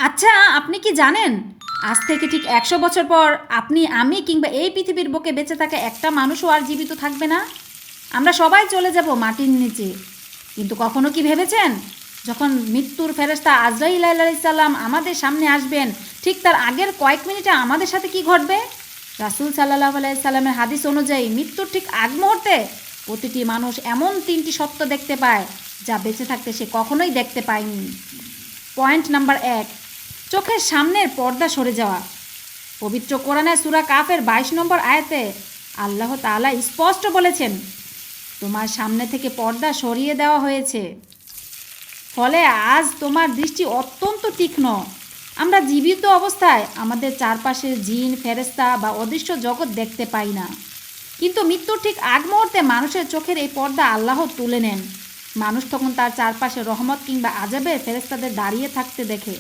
আচ্ছা, আপনি কি জানেন আজ থেকে ঠিক 100 বছর পর আপনি, আমি কিংবা এই পৃথিবীর বুকে বেঁচে থাকা একটা মানুষও আর জীবিত থাকবে না। আমরা সবাই চলে যাব মাটির নিচে। কিন্তু কখনো কি ভেবেছেন, যখন মৃত্যুর ফেরেশতা আজরাইল আলাইহিস সালাম আমাদের সামনে আসবেন, ঠিক তার আগের কয়েক মিনিটে আমাদের সাথে কি ঘটবে? রাসূল সাল্লাল্লাহু আলাইহি সাল্লামের হাদিস অনুযায়ী মৃত্যুর ঠিক আগ মুহূর্তে প্রতিটি মানুষ এমন 3টি সত্য দেখতে পায় যা বেঁচে থাকতে সে কখনোই দেখতে পায়নি। পয়েন্ট নাম্বার 1, চোখের সামনের পর্দা সরে যাওয়া। পবিত্র কোরআনে সূরা কাফের 22 নম্বর আয়াতে আল্লাহ তাআলা স্পষ্ট বলেছেন, তোমার সামনে থেকে পর্দা সরিয়ে দেওয়া হয়েছে, ফলে আজ তোমার দৃষ্টি অত্যন্ত তীক্ষ্ণ। আমরা জীবিত অবস্থায় আমাদের চারপাশের জিন, ফেরেশতা বা অদৃশ্য জগৎ দেখতে পাই না, কিন্তু মৃত্যুর ঠিক আগ মুহূর্তে মানুষের চোখের এই পর্দা আল্লাহ তুলে নেন। মানুষ তখন তার চারপাশে রহমত কিংবা আযাবের ফেরেশতাদের দাঁড়িয়ে থাকতে দেখে।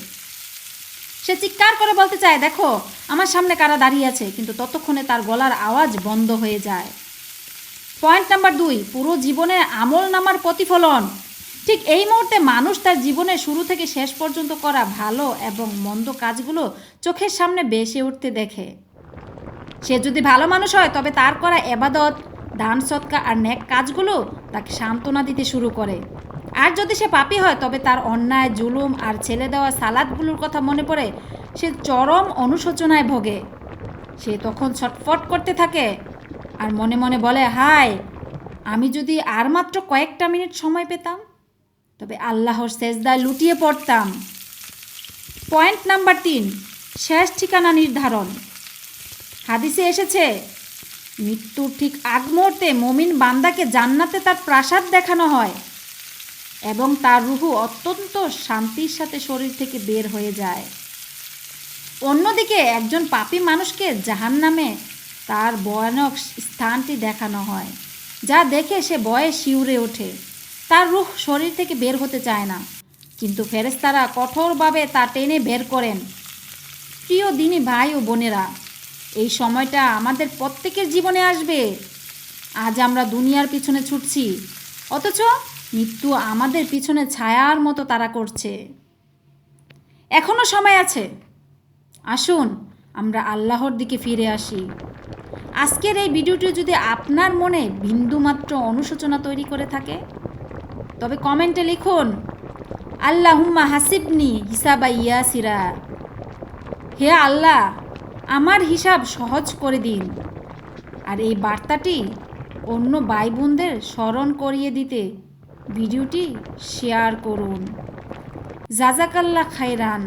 সে চিৎকার করে বলতে চায়, দেখো আমার সামনে কারা দাঁড়িয়ে আছে, কিন্তু ততক্ষণে তার গলার আওয়াজ বন্ধ হয়ে যায়। পয়েন্ট নাম্বার 2, পুরো জীবনের আমল নামার প্রতিফলন। ঠিক এই মুহূর্তে মানুষ তার জীবনের শুরু থেকে শেষ পর্যন্ত করা ভালো এবং মন্দ কাজগুলো চোখের সামনে ভেসে উঠতে দেখে। সে যদি ভালো মানুষ হয় তবে তার করা ইবাদত, দান, সদকা আর নেক কাজগুলো তাকে সান্ত্বনা দিতে শুরু করে। আর যদি সে পাপী হয় তবে তার অন্যায়, জুলুম আর ছেলে দেওয়া সালাদগুলোর কথা মনে পড়ে সে চরম অনুশোচনায় ভোগে। সে তখন ছটফট করতে থাকে আর মনে মনে বলে, হায়, আমি যদি আর মাত্র কয়েকটা মিনিট সময় পেতাম, তবে আল্লাহর সেজদায় লুটিয়ে পড়তাম। পয়েন্ট নাম্বার 3, শেষ ঠিকানা নির্ধারণ। হাদিসে এসেছে, মৃত্যুর ঠিক আগ মুহূর্তে মুমিন বান্দাকে জান্নাতে তার প্রাসাদ দেখানো হয় এবং তার রূহ অত্যন্ত শান্তির সাথে শরীর থেকে বের হয়ে যায়। অন্যদিকে একজন পাপী মানুষকে জাহান্নামে তার ভয়ানক স্থানটি দেখানো হয়, যা দেখে সে ভয়ে শিউরে ওঠে। তার রূহ শরীর থেকে বের হতে চায় না, কিন্তু ফেরেশতারা কঠোরভাবে তা টেনে বের করেন। প্রিয় দিনী ভাই ও বোনেরা, এই সময়টা আমাদের প্রত্যেকের জীবনে আসবে। আজ আমরা দুনিয়ার পিছনে ছুটছি, অথচ মৃত্যু আমাদের পিছনে ছায়ার মতো তাড়া করছে। এখনো সময় আছে, আসুন আমরা আল্লাহর দিকে ফিরে আসি। আজকের এই ভিডিওটি যদি আপনার মনে বিন্দুমাত্র অনুশোচনা তৈরি করে থাকে, তবে কমেন্টে লিখুন, আল্লাহুম্মা হাসিবনি হিসাবা ইয়াসিরা। হে আল্লাহ, আমার হিসাব সহজ করে দিন। আর এই বার্তাটি অন্য ভাই বোনদের স্মরণ করিয়ে দিতে ভিডিওটি শেয়ার করুন। জাজাকাল্লাহ খায়রান।